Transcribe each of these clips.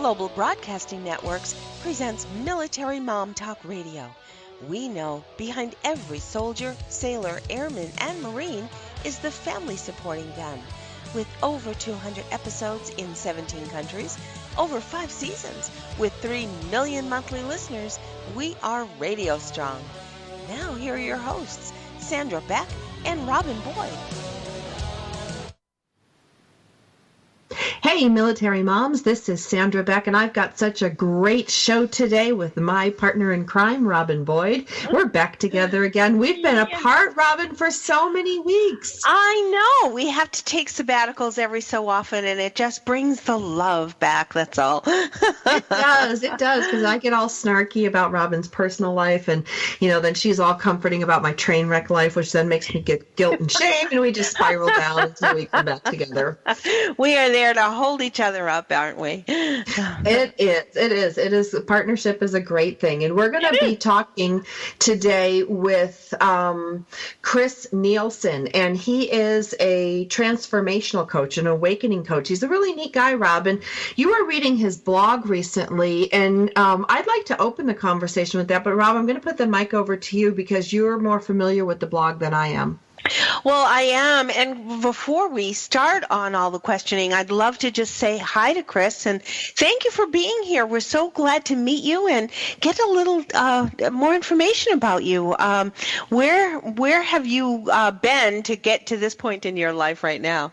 Global Broadcasting Networks presents Military Mom Talk Radio. We know behind every soldier, sailor, airman, and Marine is the family supporting them. With over 200 episodes in 17 countries, over 5 seasons, with 3 million monthly listeners, we are radio strong. Now here are your hosts, Sandra, Beck, and Robin Boyd. Hey, military moms, this is Sandra Beck, and I've got such a great show today with my partner in crime, Robin Boyd. We're back together again. We've been apart, Robin, for so many weeks. I know. We have to take sabbaticals every so often, and it just brings the love back, that's all. It does, because I get all snarky about Robin's personal life, and, then she's all comforting about my train wreck life, which then makes me get guilt and shame, and we just spiral down until we come back together. We are there to hold each other up, aren't we? It is. Partnership is a great thing. And we're going to be talking today with Chris Neilson, and he is a transformational coach, an awakening coach. He's a really neat guy, Robin. You were reading his blog recently, and I'd like to open the conversation with that. But Rob, I'm going to put the mic over to you because you're more familiar with the blog than I am. Well, I am. And before we start on all the questioning, I'd love to just say hi to Chris and thank you for being here. We're so glad to meet you and get a little more information about you. Where have you been to get to this point in your life right now?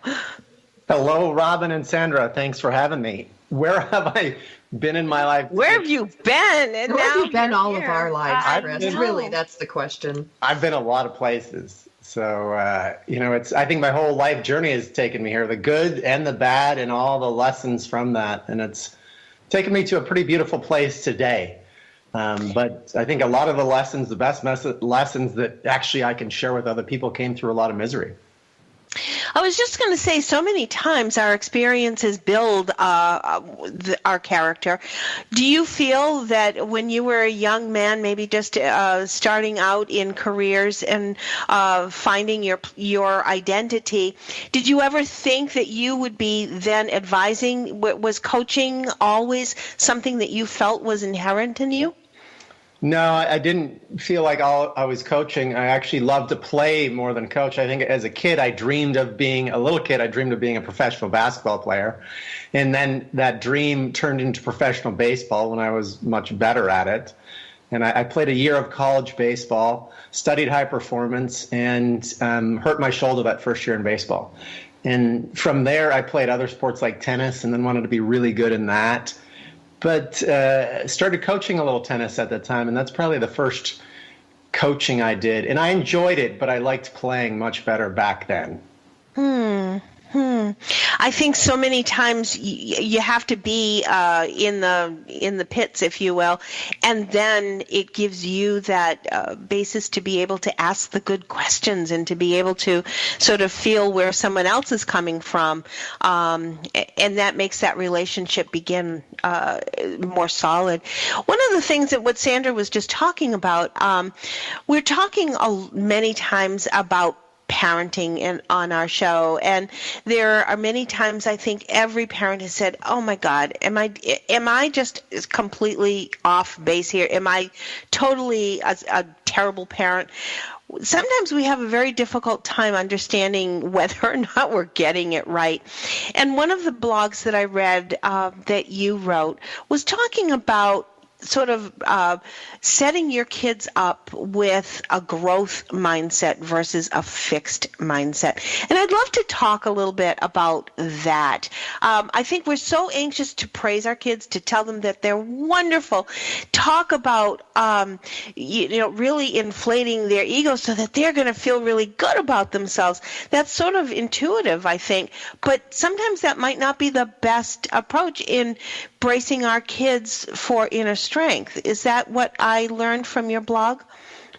Hello, Robin and Sandra. Thanks for having me. Where have I been in my life? Where have you been? And where have you been all of our lives, Chris? Really, that's the question. I've been a lot of places. So, I think my whole life journey has taken me here, the good and the bad and all the lessons from that. And it's taken me to a pretty beautiful place today. But I think a lot of the lessons, the best lessons that actually I can share with other people came through a lot of misery. I was just going to say, so many times our experiences build our character. Do you feel that when you were a young man, maybe just starting out in careers and finding your identity, did you ever think that you would be then advising? Was coaching always something that you felt was inherent in you? No, I didn't feel like I was coaching. I actually loved to play more than coach. I think as a kid, I dreamed of being a professional basketball player. And then that dream turned into professional baseball when I was much better at it. And I played a year of college baseball, studied high performance, and hurt my shoulder that first year in baseball. And from there, I played other sports like tennis and then wanted to be really good in that. But started coaching a little tennis at that time, and that's probably the first coaching I did. And I enjoyed it, but I liked playing much better back then. I think so many times you have to be in the pits, if you will, and then it gives you that basis to be able to ask the good questions and to be able to sort of feel where someone else is coming from, and that makes that relationship begin more solid. One of the things that what Sandra was just talking about, we're talking many times about parenting on our show, and there are many times I think every parent has said, "Oh my God, am I just completely off base here? Am I totally a terrible parent?" Sometimes we have a very difficult time understanding whether or not we're getting it right. And one of the blogs that I read that you wrote was talking about sort of setting your kids up with a growth mindset versus a fixed mindset. And I'd love to talk a little bit about that. I think we're so anxious to praise our kids, to tell them that they're wonderful, talk about, really inflating their ego so that they're going to feel really good about themselves. That's sort of intuitive, I think, but sometimes that might not be the best approach in bracing our kids for inner strength. Is that what I learned from your blog?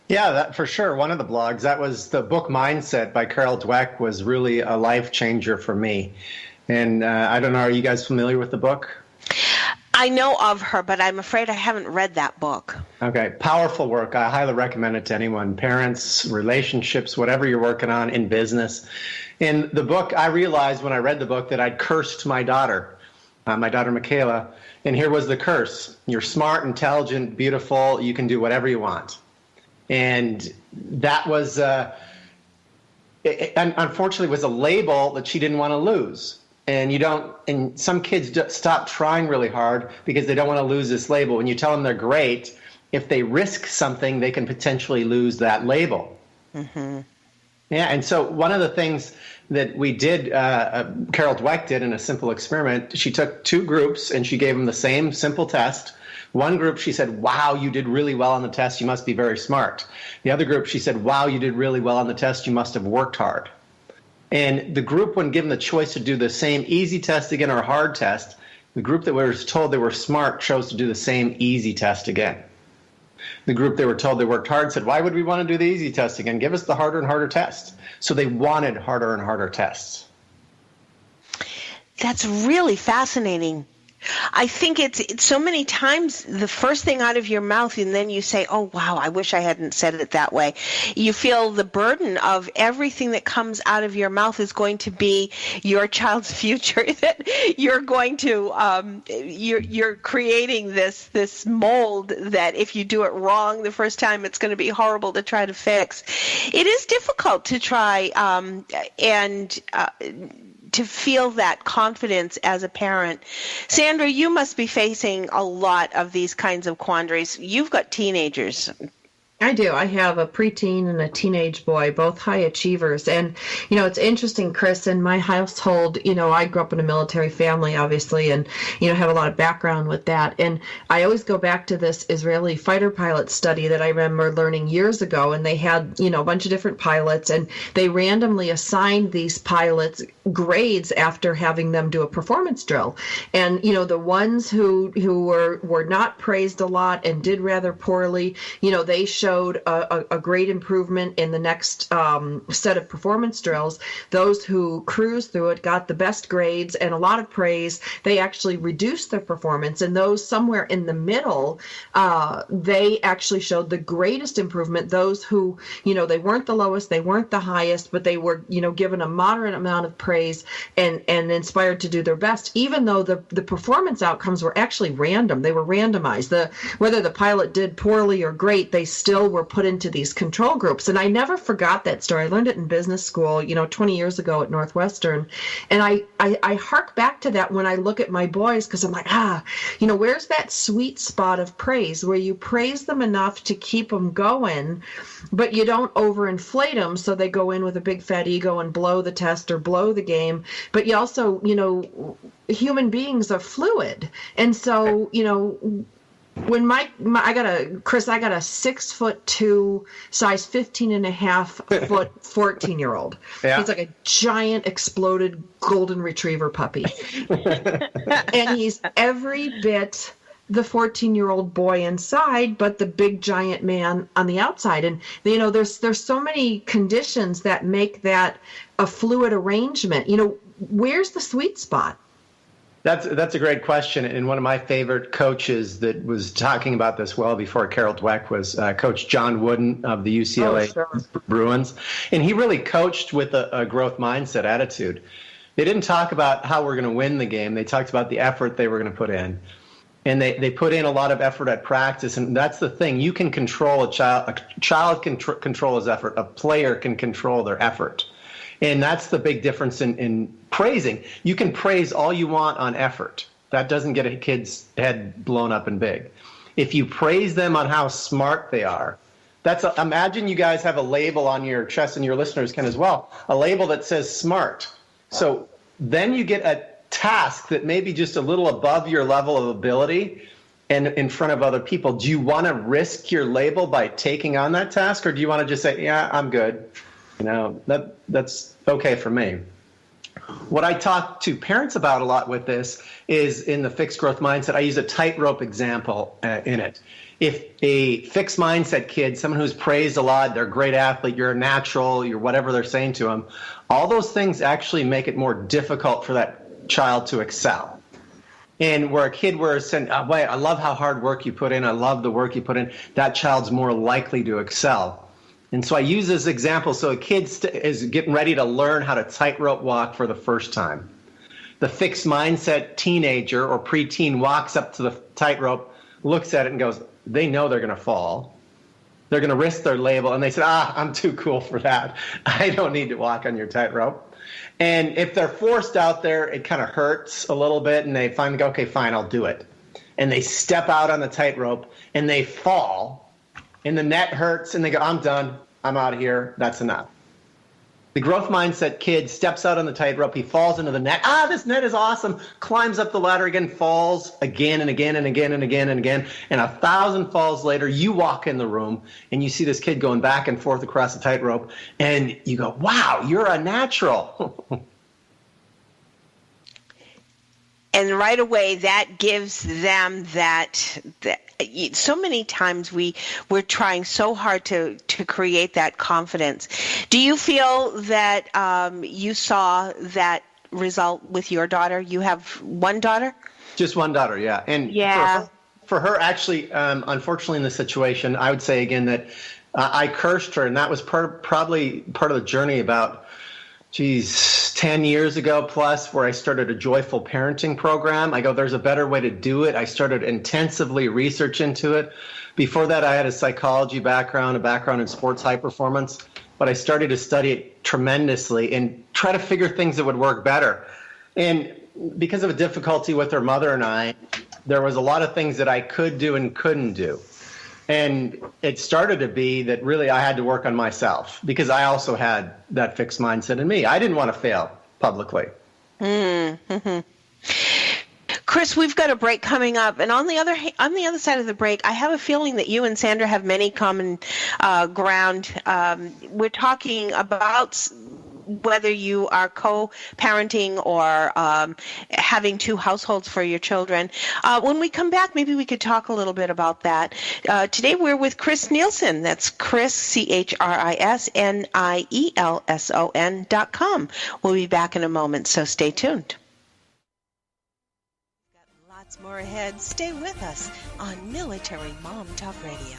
Yeah, that for sure. One of the blogs, that was the book Mindset by Carol Dweck, was really a life changer for me. And I don't know, are you guys familiar with the book? I know of her, but I'm afraid I haven't read that book. Okay, powerful work. I highly recommend it to anyone, parents, relationships, whatever you're working on in business. In the book, I realized when I read the book that I'd cursed my daughter. my daughter Michaela, and here was the curse. You're smart, intelligent, beautiful, you can do whatever you want. And that was, unfortunately, was a label that she didn't want to lose. And some kids stop trying really hard because they don't want to lose this label. When you tell them they're great, if they risk something, they can potentially lose that label. Mm-hmm. Yeah, and so one of the things that we did, Carol Dweck did in a simple experiment, she took 2 groups and she gave them the same simple test. One group, she said, wow, you did really well on the test. You must be very smart. The other group, she said, wow, you did really well on the test. You must have worked hard. And the group, when given the choice to do the same easy test again or a hard test, the group that was told they were smart chose to do the same easy test again. The group they were told they worked hard said, why would we want to do the easy test again? Give us the harder and harder test. So they wanted harder and harder tests. That's really fascinating. I think it's so many times the first thing out of your mouth, and then you say, oh, wow, I wish I hadn't said it that way. You feel the burden of everything that comes out of your mouth is going to be your child's future, that you're going to, you're creating this mold that if you do it wrong the first time, it's going to be horrible to try to fix. It is difficult to try to feel that confidence as a parent. Sandra, you must be facing a lot of these kinds of quandaries. You've got teenagers. I do. I have a preteen and a teenage boy, both high achievers. And, it's interesting, Chris, in my household, I grew up in a military family, obviously, and, have a lot of background with that. And I always go back to this Israeli fighter pilot study that I remember learning years ago. And they had, a bunch of different pilots, and they randomly assigned these pilots grades after having them do a performance drill. And, the ones who were not praised a lot and did rather poorly, they showed a great improvement in the next set of performance drills. Those who cruised through it got the best grades and a lot of praise. They actually reduced their performance, and those somewhere in the middle, they actually showed the greatest improvement. Those who, they weren't the lowest, they weren't the highest, but they were, given a moderate amount of praise and inspired to do their best, even though the performance outcomes were actually random. They were randomized. Whether the pilot did poorly or great, they still were put into these control groups. And I never forgot that story. I learned it in business school, 20 years ago at Northwestern. And I hark back to that when I look at my boys, because I'm like, where's that sweet spot of praise where you praise them enough to keep them going, but you don't overinflate them so they go in with a big fat ego and blow the test or blow the game. But you also, human beings are fluid. And so, when I got a 6'2", size 15.5 foot 14-year-old. Yeah. He's like a giant exploded golden retriever puppy. And he's every bit the 14-year-old boy inside, but the big giant man on the outside. And there's so many conditions that make that a fluid arrangement. Where's the sweet spot? That's a great question, and one of my favorite coaches that was talking about this well before Carol Dweck was Coach John Wooden of the UCLA Bruins, and he really coached with a growth mindset attitude. They didn't talk about how we're going to win the game. They talked about the effort they were going to put in, and they put in a lot of effort at practice, and that's the thing. You can control a child. A child can control his effort. A player can control their effort. And that's the big difference in praising. You can praise all you want on effort. That doesn't get a kid's head blown up and big. If you praise them on how smart they are, imagine you guys have a label on your chest, and your listeners can as well, a label that says smart. So then you get a task that may be just a little above your level of ability and in front of other people. Do you want to risk your label by taking on that task, or do you want to just say, yeah, I'm good? That's okay for me. What I talk to parents about a lot with this is in the fixed growth mindset. I use a tightrope example in it. If a fixed mindset kid, someone who's praised a lot, they're a great athlete, you're a natural, you're whatever they're saying to them, all those things actually make it more difficult for that child to excel. And where a kid was saying, oh, wait, I love how hard work you put in, I love the work you put in, that child's more likely to excel. And so I use this example. So a kid is getting ready to learn how to tightrope walk for the first time. the fixed mindset teenager or preteen walks up to the tightrope, looks at it and goes, they know they're going to fall. They're going to risk their label. And they said, I'm too cool for that. I don't need to walk on your tightrope. And if they're forced out there, it kind of hurts a little bit. And they finally go, okay, fine, I'll do it. And they step out on the tightrope and they fall. And the net hurts and they go, I'm done. I'm out of here. That's enough. The growth mindset kid steps out on the tightrope. He falls into the net. This net is awesome. Climbs up the ladder again, falls again and again and again and again and again. And 1,000 falls later, you walk in the room and you see this kid going back and forth across the tightrope. And you go, wow, you're a natural. And right away, that gives them that so many times we're trying so hard to create that confidence. Do you feel that you saw that result with your daughter? You have one daughter? Just one daughter, yeah. And yeah. For her, actually, unfortunately in this situation, I would say again that I cursed her, and that was probably part of the journey about 10 years ago plus, where I started a joyful parenting program. I go, there's a better way to do it. I started intensively research into it. Before that, I had a psychology background, a background in sports high performance, but I started to study it tremendously and try to figure things that would work better. And because of a difficulty with her mother and I, there was a lot of things that I could do and couldn't do. And it started to be that really I had to work on myself because I also had that fixed mindset in me. I didn't want to fail publicly. Mm-hmm. Chris, we've got a break coming up, and on the other side of the break, I have a feeling that you and Sandra have many common ground. We're talking about whether you are co-parenting or having two households for your children. When we come back, maybe we could talk a little bit about that. Today we're with Chris Neilson. That's Chris, ChrisNielson.com. We'll be back in a moment, so stay tuned. Got lots more ahead. Stay with us on Military Mom Talk Radio.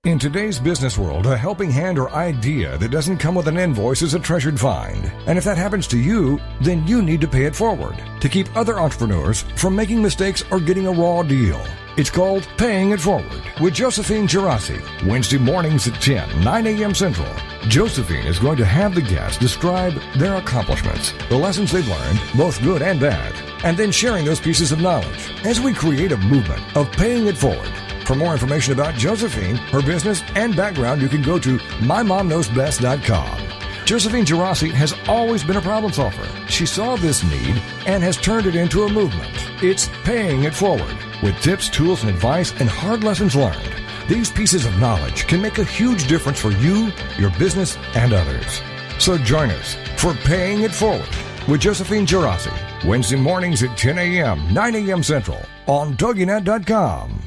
In today's business world, a helping hand or idea that doesn't come with an invoice is a treasured find. And if that happens to you, then you need to pay it forward to keep other entrepreneurs from making mistakes or getting a raw deal. It's called Paying It Forward with Josephine Girassi, Wednesday mornings at 10, 9 a.m. Central. Josephine is going to have the guests describe their accomplishments, the lessons they've learned, both good and bad, and then sharing those pieces of knowledge as we create a movement of paying it forward. For more information about Josephine, her business, and background, you can go to mymomknowsbest.com. Josephine Girassi has always been a problem solver. She saw this need and has turned it into a movement. It's Paying It Forward, with tips, tools, and advice and hard lessons learned. These pieces of knowledge can make a huge difference for you, your business, and others. So join us for Paying It Forward with Josephine Girassi, Wednesday mornings at 10 a.m., 9 a.m. Central on TogiNet.com.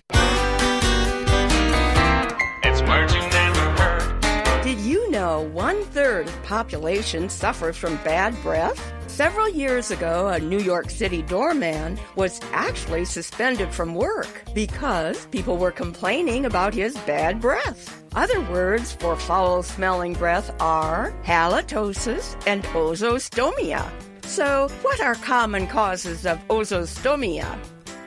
Did you know 1/3 of the population suffers from bad breath? Several years ago, a New York City doorman was actually suspended from work because people were complaining about his bad breath. Other words for foul-smelling breath are halitosis and ozostomia. So, what are common causes of ozostomia?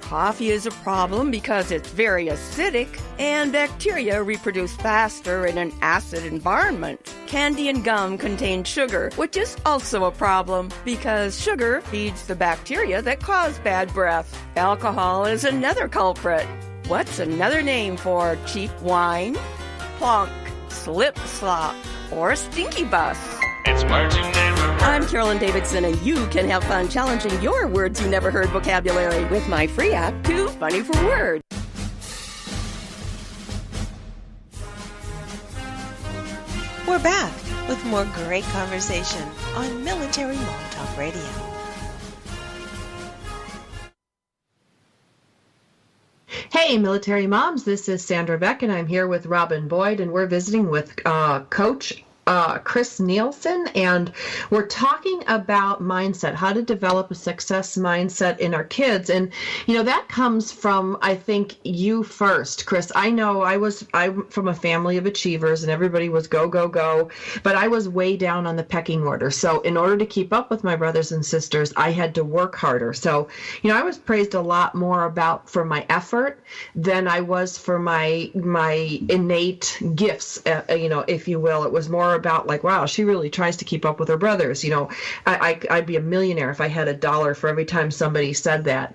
Coffee is a problem because it's very acidic and bacteria reproduce faster in an acid environment. Candy and gum contain sugar, which is also a problem because sugar feeds the bacteria that cause bad breath. Alcohol is another culprit. What's another name for cheap wine? Plonk, slip slop, or stinky bus. It's words you never heard. I'm Carolyn Davidson, and you can have fun challenging your words you never heard vocabulary with my free app, Too Funny for Words. We're back with more great conversation on Military Mom Talk Radio. Hey, Military Moms, this is Sandra Beck, and I'm here with Robin Boyd, and we're visiting with Coach Chris Neilson, and we're talking about mindset, how to develop a success mindset in our kids. And, that comes from, I think, you first, Chris. I know I'm from a family of achievers and everybody was go, go, go, but I was way down on the pecking order. So in order to keep up with my brothers and sisters, I had to work harder. So, I was praised a lot more for my effort than I was for my innate gifts, if you will. It was more about like, wow, she really tries to keep up with her brothers. I'd be a millionaire if I had $1 for every time somebody said that.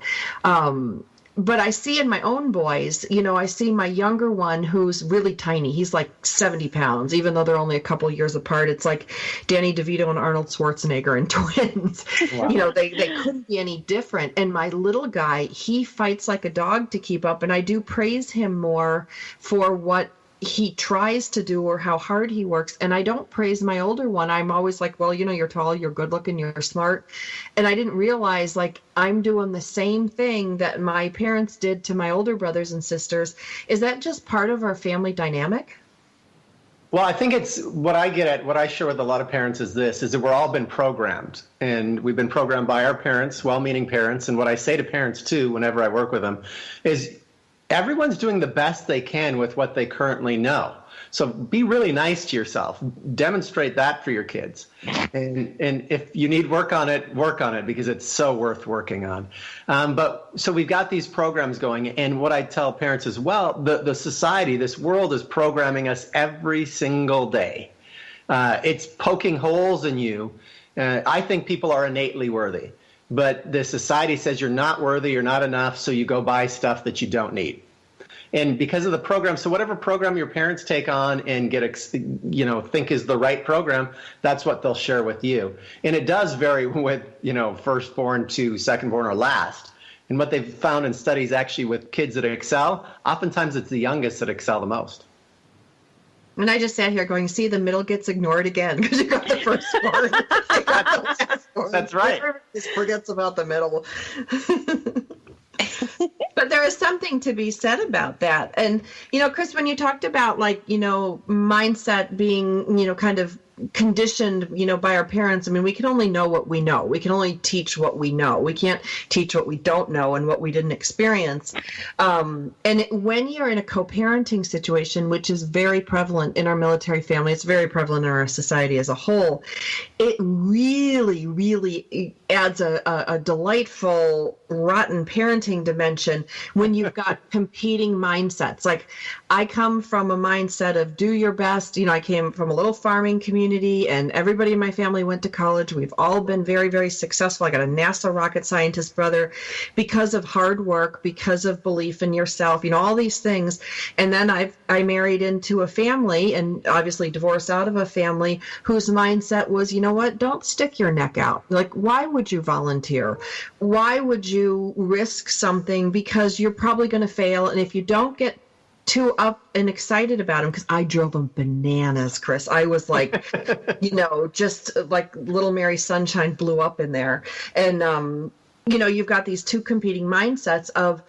But I see in my own boys, I see my younger one who's really tiny. He's like 70 pounds, even though they're only a couple years apart. It's like Danny DeVito and Arnold Schwarzenegger and twins. Wow. They couldn't be any different. And my little guy, he fights like a dog to keep up. And I do praise him more for what he tries to do or how hard he works. And I don't praise my older one. I'm always like, well, you're tall, you're good looking, you're smart. And I didn't realize like I'm doing the same thing that my parents did to my older brothers and sisters. Is that just part of our family dynamic? Well, I think it's what I share with a lot of parents is that we're all been programmed, and we've been programmed by our parents, well-meaning parents. And what I say to parents too, whenever I work with them, is everyone's doing the best they can with what they currently know. So be really nice to yourself. Demonstrate that for your kids. And if you need work on it because it's so worth working on. But so we've got these programs going. And what I tell parents as well, the society, this world is programming us every single day. It's poking holes in you. I think people are innately worthy. But the society says you're not worthy, you're not enough, so you go buy stuff that you don't need. And because of the program, so whatever program your parents take on and think is the right program, that's what they'll share with you. And it does vary with, firstborn to secondborn or last. And what they've found in studies actually with kids that excel, oftentimes it's the youngest that excel the most. And I just sat here going, see, the middle gets ignored again because you got the first one. I got the last one. That's right. Everybody just forgets about the middle. But there is something to be said about that. And, Chris, when you talked about mindset being, kind of conditioned, by our parents, I mean, we can only know what we know. We can only teach what we know. We can't teach what we don't know and what we didn't experience. When you're in a co-parenting situation, which is very prevalent in our military family, it's very prevalent in our society as a whole, it really, really adds a delightful, rotten parenting dimension when you've got competing mindsets. Like, I come from a mindset of do your best. I came from a little farming community, and everybody in my family went to college. We've all been very, very successful. I got a NASA rocket scientist brother because of hard work, because of belief in yourself, all these things. And then I married into a family, and obviously divorced out of a family whose mindset was, what, don't stick your neck out. Like, why would you volunteer? Why would you risk something? Because you're probably going to fail. And if you don't get too up and excited about him, because I drove him bananas, Chris. I was like, just like Little Mary Sunshine blew up in there. And, you've got these two competing mindsets of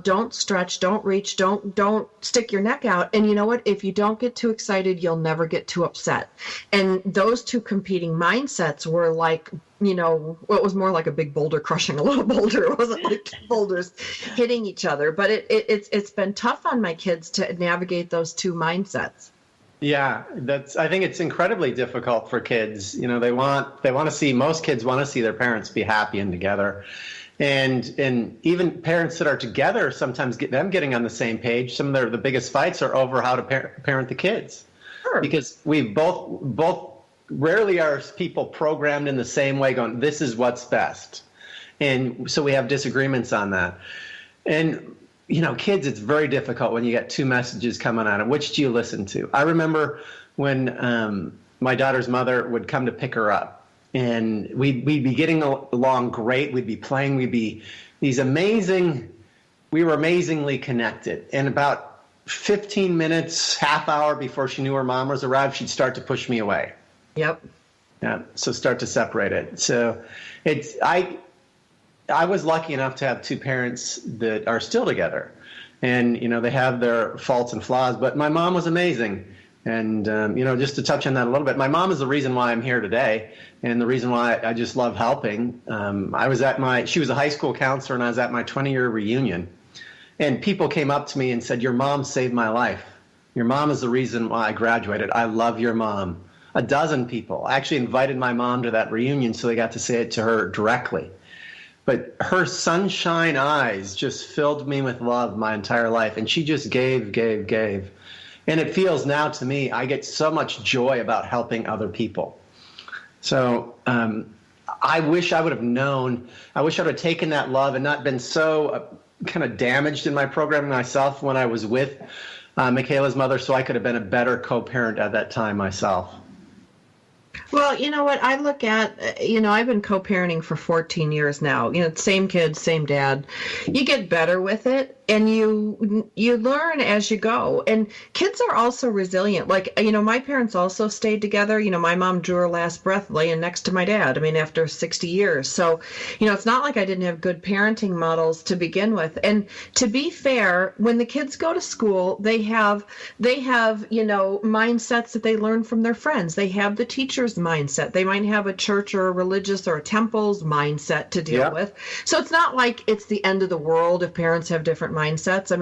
don't stretch, don't reach, don't stick your neck out. And you know what? If you don't get too excited, you'll never get too upset. And those two competing mindsets were like, it was more like a big boulder crushing a little boulder. It wasn't like two boulders hitting each other. But it's been tough on my kids to navigate those two mindsets. Yeah, I think it's incredibly difficult for kids. Most kids want to see their parents be happy and together. And even parents that are together sometimes get them getting on the same page. Some of the biggest fights are over how to parent the kids. Sure. Because we both rarely are people programmed in the same way going, this is what's best. And so we have disagreements on that. And kids, it's very difficult when you get two messages coming at them. Which do you listen to? I remember when my daughter's mother would come to pick her up, and we'd be getting along great. We'd be playing. We were amazingly connected. And about 15 minutes, half hour before she knew her mom was arrived, she'd start to push me away. Yep. Yeah. So start to separate it. So I was lucky enough to have two parents that are still together, and they have their faults and flaws, but my mom was amazing. And, just to touch on that a little bit, my mom is the reason why I'm here today, and the reason why I just love helping. She was a high school counselor, and I was at my 20-year reunion. And people came up to me and said, your mom saved my life. Your mom is the reason why I graduated. I love your mom. A dozen people. I actually invited my mom to that reunion so they got to say it to her directly. But her sunshine eyes just filled me with love my entire life. And she just gave. And it feels now to me, I get so much joy about helping other people. So I wish I would have known, I wish I would have taken that love and not been so kind of damaged in my programming myself when I was with Michaela's mother, so I could have been a better co-parent at that time myself. Well, you know what I look at, I've been co-parenting for 14 years now, same kids, same dad. You get better with it. And you learn as you go. And kids are also resilient. Like, my parents also stayed together. My mom drew her last breath laying next to my dad, after 60 years. So, it's not like I didn't have good parenting models to begin with. And to be fair, when the kids go to school, they have mindsets that they learn from their friends. They have the teacher's mindset. They might have a church or a religious or a temple's mindset to deal with. So it's not like it's the end of the world if parents have different mindsets.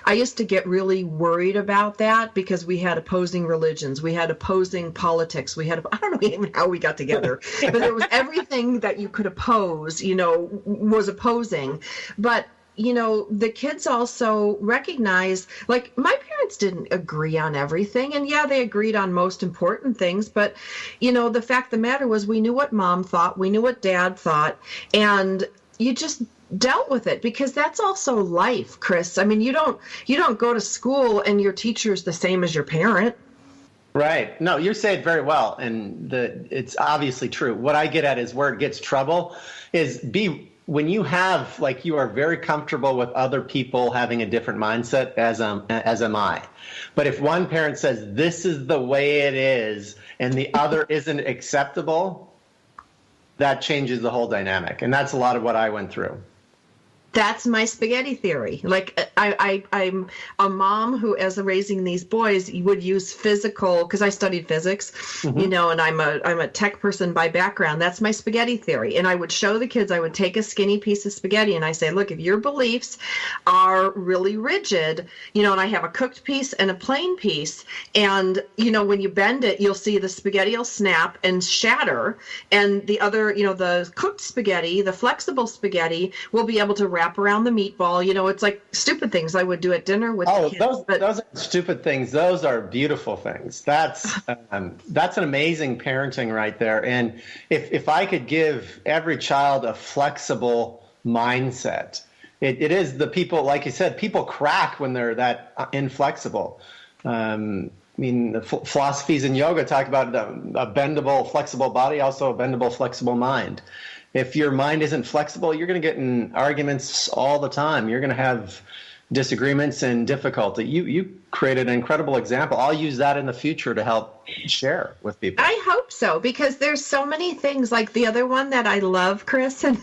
I used to get really worried about that because we had opposing religions, we had opposing politics, I don't know even how we got together, but there was everything that you could oppose, was opposing. But the kids also recognize, like, my parents didn't agree on everything. And yeah, they agreed on most important things. But, the fact of the matter was we knew what mom thought, we knew what dad thought, and you just dealt with it, because that's also life, Chris. You don't go to school and your teacher's the same as your parent. Right. No, you say it very well, and it's obviously true. What I get at is where it gets trouble is when you have, like, you are very comfortable with other people having a different mindset, as am I. But if one parent says this is the way it is and the other isn't acceptable, that changes the whole dynamic. And that's a lot of what I went through. That's my spaghetti theory. Like, I'm a mom who, as raising these boys, would use physical, because I studied physics, and I'm a tech person by background. That's my spaghetti theory. And I would show the kids, I would take a skinny piece of spaghetti and I say, look, if your beliefs are really rigid, and I have a cooked piece and a plain piece, and, when you bend it, you'll see the spaghetti will snap and shatter. And the other, the cooked spaghetti, the flexible spaghetti, will be able to wrap around the meatball. It's like stupid things I would do at dinner with the kids. Those are stupid things. Those are beautiful things. That's an amazing parenting right there. And if I could give every child a flexible mindset, it is the people, like you said, people crack when they're that inflexible. The philosophies in yoga talk about a bendable, flexible body, also a bendable, flexible mind. If your mind isn't flexible, you're going to get in arguments all the time. You're going to have disagreements and difficulty. You created an incredible example. I'll use that in the future to help share with people. I hope so, because there's so many things. Like the other one that I love, Chris, and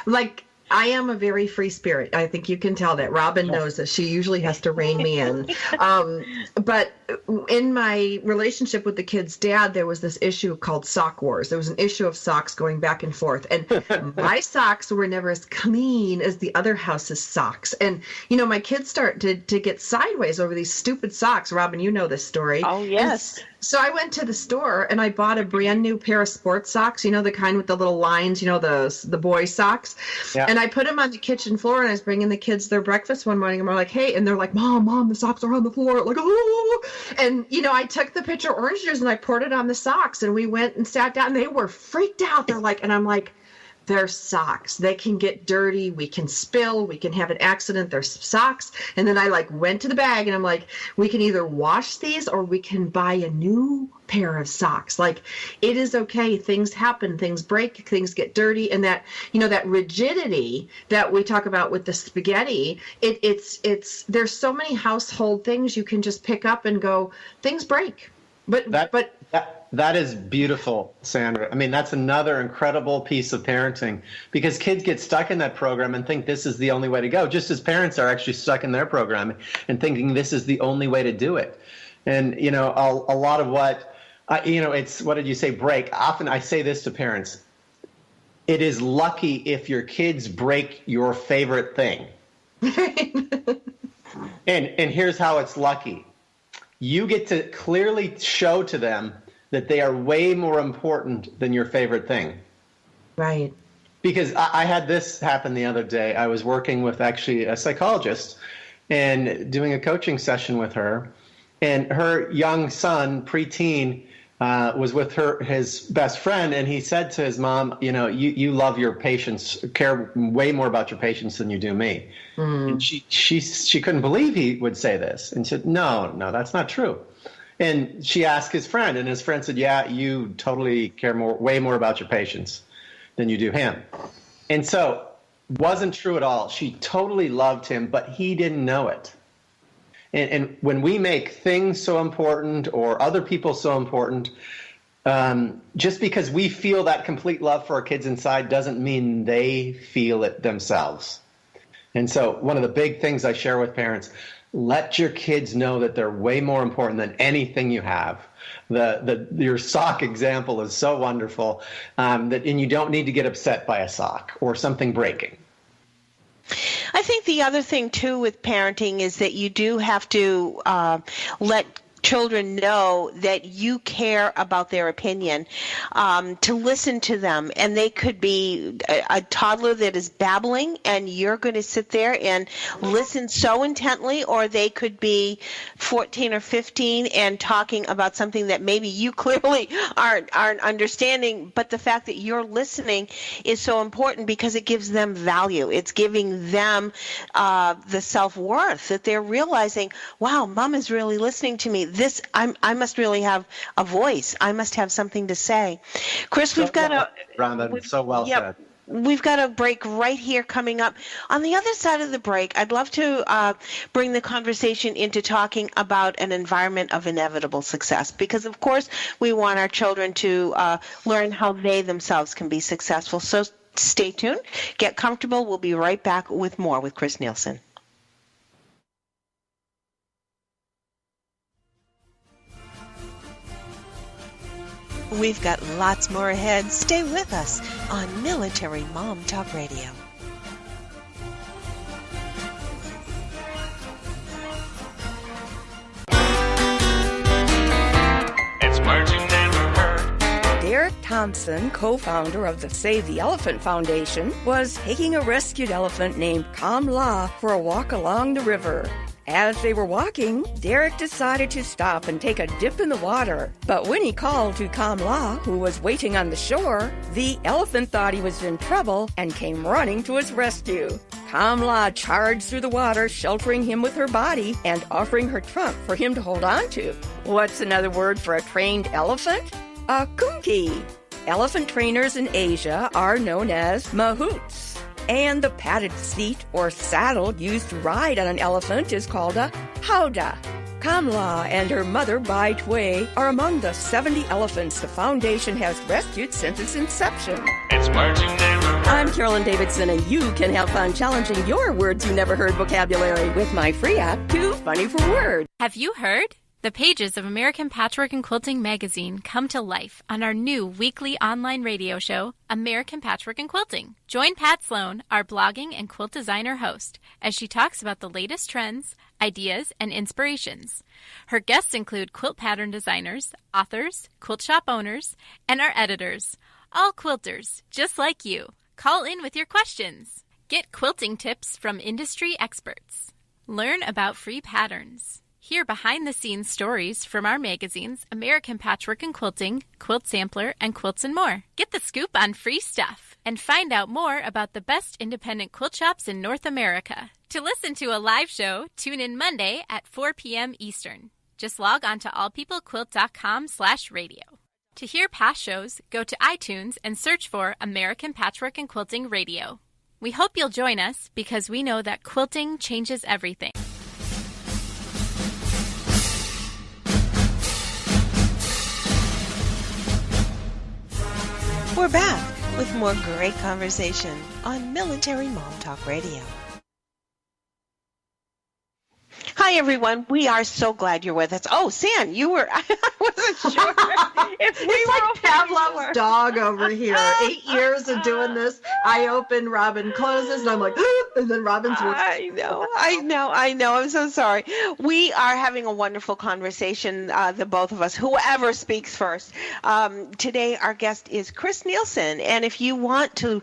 like, I am a very free spirit. I think you can tell that. Robin knows that. She usually has to rein me in. But in my relationship with the kid's dad, there was this issue called sock wars. There was an issue of socks going back and forth. And my socks were never as clean as the other house's socks. And, my kids start to get sideways over these stupid socks. Robin, you know this story. Oh, yes. So I went to the store and I bought a brand new pair of sports socks, the kind with the little lines, the boy socks. Yeah. And I put them on the kitchen floor, and I was bringing the kids their breakfast one morning, and we're like, hey, and they're like, Mom, the socks are on the floor. Like, oh. And, I took the pitcher of orange juice and I poured it on the socks, and we went and sat down, and they were freaked out. They're like, and I'm like, they're socks. They can get dirty. We can spill. We can have an accident. They're socks. And then I went to the bag, and I'm like, we can either wash these or we can buy a new pair of socks. Like, it is okay. Things happen. Things break. Things get dirty. And that, that rigidity that we talk about with the spaghetti, it's there's so many household things you can just pick up and go, things break. That is beautiful, Sandra. That's another incredible piece of parenting, because kids get stuck in that program and think this is the only way to go, just as parents are actually stuck in their program and thinking this is the only way to do it. And, a lot of what, it's, what did you say, break? Often I say this to parents. It is lucky if your kids break your favorite thing. And here's how it's lucky. You get to clearly show to them that they are way more important than your favorite thing. Right. Because I had this happen the other day. I was working with actually a psychologist and doing a coaching session with her. And her young son, preteen, was with his best friend, and he said to his mom, you love your patients, care way more about your patients than you do me. Mm. And she couldn't believe he would say this, and said, no, that's not true. And she asked his friend, and his friend said, yeah, you totally care way more about your patients than you do him. And so, wasn't true at all. She totally loved him, but he didn't know it. And when we make things so important or other people so important, just because we feel that complete love for our kids inside doesn't mean they feel it themselves. And so one of the big things I share with parents, let your kids know that they're way more important than anything you have. Your sock example is so wonderful, and you don't need to get upset by a sock or something breaking. I think the other thing, too, with parenting is that you do have to let children know that you care about their opinion, to listen to them. And they could be a toddler that is babbling, and you're going to sit there and listen so intently, or they could be 14 or 15 and talking about something that maybe you clearly aren't understanding, but the fact that you're listening is so important because it gives them value. It's giving them the self-worth that they're realizing, wow, Mom is really listening to me. I must really have a voice. I must have something to say. Chris, we've got said. We've got a break right here coming up. On the other side of the break, I'd love to bring the conversation into talking about an environment of inevitable success, because, of course, we want our children to learn how they themselves can be successful. So stay tuned. Get comfortable. We'll be right back with more with Chris Neilson. We've got lots more ahead. Stay with us on Military Mom Talk Radio. It's words you never heard. Derek Thompson, co-founder of the Save the Elephant Foundation, was taking a rescued elephant named Kamla for a walk along the river. As they were walking, Derek decided to stop and take a dip in the water. But when he called to Kamla, who was waiting on the shore, the elephant thought he was in trouble and came running to his rescue. Kamla charged through the water, sheltering him with her body and offering her trunk for him to hold on to. What's another word for a trained elephant? A kunki. Elephant trainers in Asia are known as mahouts. And the padded seat or saddle used to ride on an elephant is called a howdah. Kamla and her mother, Bai Tui, are among the 70 elephants the foundation has rescued since its inception. It's words you never heard. I'm Carolyn Davidson, and you can have fun challenging your words you never heard vocabulary with my free app, Too Funny for Word. Have you heard? The pages of American Patchwork and Quilting magazine come to life on our new weekly online radio show, American Patchwork and Quilting. Join Pat Sloan, our blogging and quilt designer host, as she talks about the latest trends, ideas, and inspirations. Her guests include quilt pattern designers, authors, quilt shop owners, and our editors, all quilters, just like you. Call in with your questions. Get quilting tips from industry experts. Learn about free patterns. Hear behind-the-scenes stories from our magazines, American Patchwork and Quilting, Quilt Sampler, and Quilts and More. Get the scoop on free stuff and find out more about the best independent quilt shops in North America. To listen to a live show, tune in Monday at 4 p.m. Eastern. Just log on to allpeoplequilt.com/radio. To hear past shows, go to iTunes and search for American Patchwork and Quilting Radio. We hope you'll join us because we know that quilting changes everything. We're back with more great conversation on Military Mom Talk Radio. Hi, Hi, everyone. We are so glad you're with us. Oh, San, you were, I wasn't sure. It's like Pavlov's dog over here. 8 years of doing this. I open, Robin closes, and I'm like, and then Robin's I know. I'm so sorry. We are having a wonderful conversation, the both of us, whoever speaks first. Today, our guest is Chris Neilson. And if you want to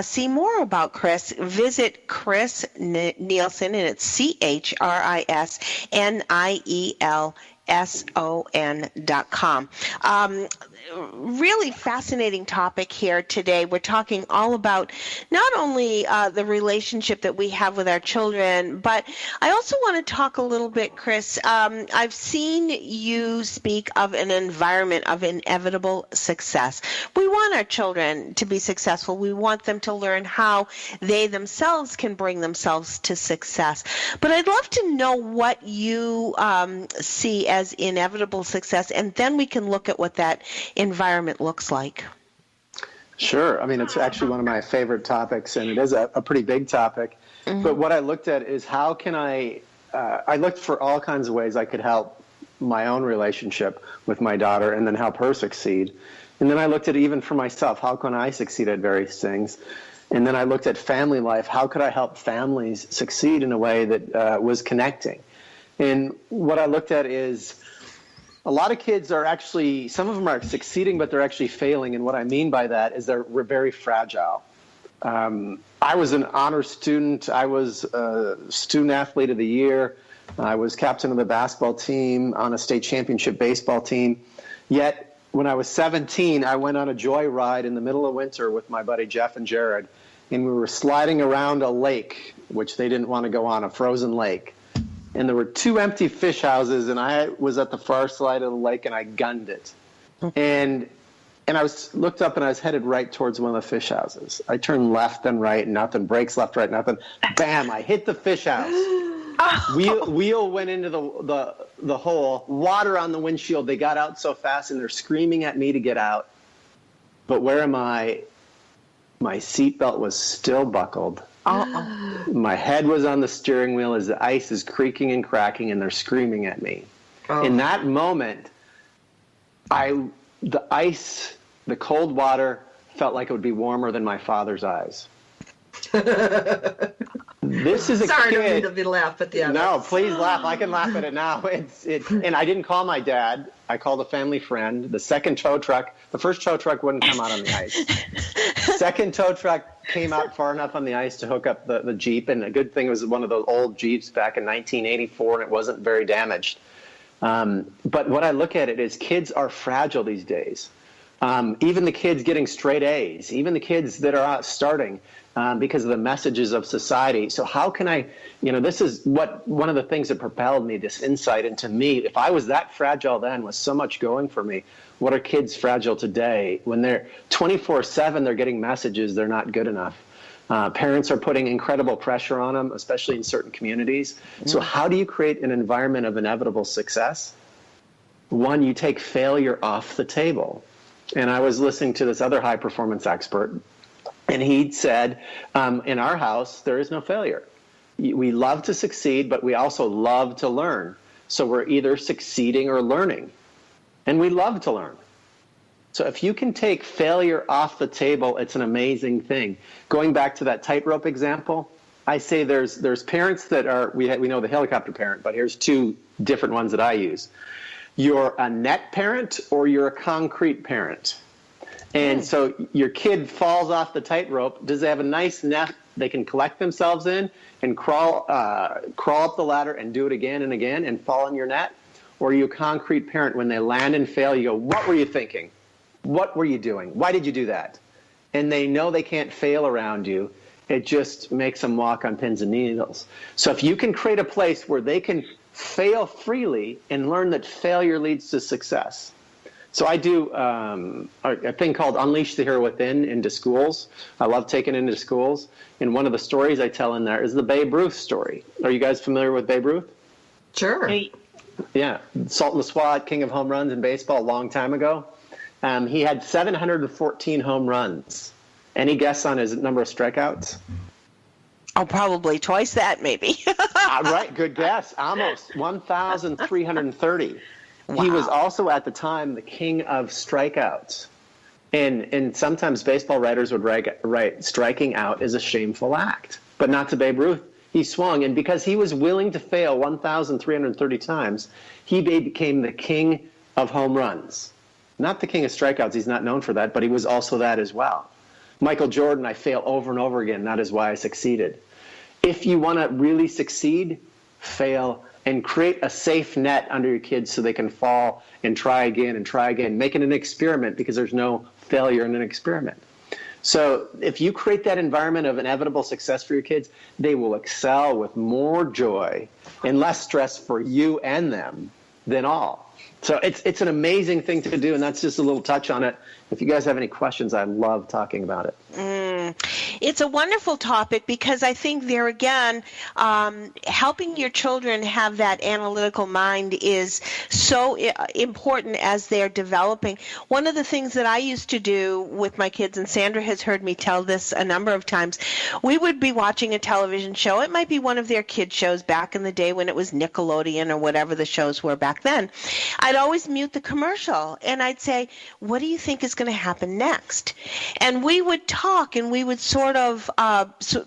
see more about Chris, visit Chris Neilson, and it's ChrisNielson.com. Really fascinating topic here today. We're talking all about not only the relationship that we have with our children, but I also want to talk a little bit, Chris. I've seen you speak of an environment of inevitable success. We want our children to be successful. We want them to learn how they themselves can bring themselves to success. But I'd love to know what you see as inevitable success, and then we can look at what that environment looks like. Sure. I mean, it's actually one of my favorite topics, and it is a pretty big topic. Mm-hmm. But what I looked at is how can I looked for all kinds of ways I could help my own relationship with my daughter and then help her succeed. And then I looked at even for myself, how can I succeed at various things? And then I looked at family life. How could I help families succeed in a way that was connecting? And what I looked at is a lot of kids are actually, some of them are succeeding, but they're actually failing. And what I mean by that is they're very fragile. I was an honor student. I was a student athlete of the year. I was captain of the basketball team on a state championship baseball team. Yet when I was 17, I went on a joyride in the middle of winter with my buddy Jeff and Jared. And we were sliding around a lake, which they didn't want to go on, a frozen lake. And there were 2 empty fish houses, and I was at the far side of the lake, and I gunned it. And I looked up, and I was headed right towards one of the fish houses. I turned left and right, nothing. Brakes left, right, nothing. Bam! I hit the fish house. Wheel went into the hole. Water on the windshield. They got out so fast, and they're screaming at me to get out. But where am I? My seatbelt was still buckled. My head was on the steering wheel as the ice is creaking and cracking, and they're screaming at me. In that moment, the ice, the cold water, felt like it would be warmer than my father's eyes. This is a Sorry, kid. I don't mean to be laugh at the end. No, please laugh. I can laugh at it now. And I didn't call my dad. I called a family friend. The second tow truck, the first tow truck wouldn't come out on the ice. Second tow truck came out far enough on the ice to hook up the Jeep. And a good thing, it was one of those old Jeeps back in 1984, and it wasn't very damaged. But what I look at it is kids are fragile these days. Even the kids getting straight A's, even the kids that are out starting, because of the messages of society. So how can I, this is one of the things that propelled me, this insight into me. If I was that fragile then with so much going for me, what are kids fragile today? When they're 24/7, they're getting messages they're not good enough. Parents are putting incredible pressure on them, especially in certain communities. So how do you create an environment of inevitable success? One, you take failure off the table. And I was listening to this other high-performance expert, and he said, in our house, there is no failure. We love to succeed, but we also love to learn. So we're either succeeding or learning. And we love to learn. So if you can take failure off the table, it's an amazing thing. Going back to that tightrope example, I say there's parents that are, we know the helicopter parent, but here's 2 different ones that I use. You're a net parent or you're a concrete parent. And so your kid falls off the tightrope. Does they have a nice net they can collect themselves in and crawl up the ladder and do it again and again and fall in your net? Or are you a concrete parent? When they land and fail, you go, what were you thinking? What were you doing? Why did you do that? And they know they can't fail around you. It just makes them walk on pins and needles. So if you can create a place where they can fail freely and learn that failure leads to success. So I do a thing called Unleash the Hero Within into schools. I love taking it into schools. And one of the stories I tell in there is the Babe Ruth story. Are you guys familiar with Babe Ruth? Sure. Yeah. Salt and the Swat, king of home runs in baseball a long time ago. He had 714 home runs. Any guess on his number of strikeouts? Oh, probably twice that, maybe. Right, good guess. Almost 1,330. Wow. He was also at the time the king of strikeouts. And sometimes baseball writers would write striking out is a shameful act, but not to Babe Ruth. He swung, and because he was willing to fail 1,330 times, he became the king of home runs. Not the king of strikeouts. He's not known for that, but he was also that as well. Michael Jordan, I fail over and over again. That is why I succeeded. If you want to really succeed, fail and create a safe net under your kids so they can fall and try again, make it an experiment, because there's no failure in an experiment. So if you create that environment of inevitable success for your kids, they will excel with more joy and less stress for you and them than all. So it's an amazing thing to do, and that's just a little touch on it. If you guys have any questions, I love talking about it. It's a wonderful topic, because I think there again, helping your children have that analytical mind is so important as they're developing. One of the things that I used to do with my kids, and Sandra has heard me tell this a number of times, we would be watching a television show. It might be one of their kid shows back in the day when it was Nickelodeon or whatever the shows were back then. I'd always mute the commercial, and I'd say, what do you think is going to happen next? And we would talk, and we would sort of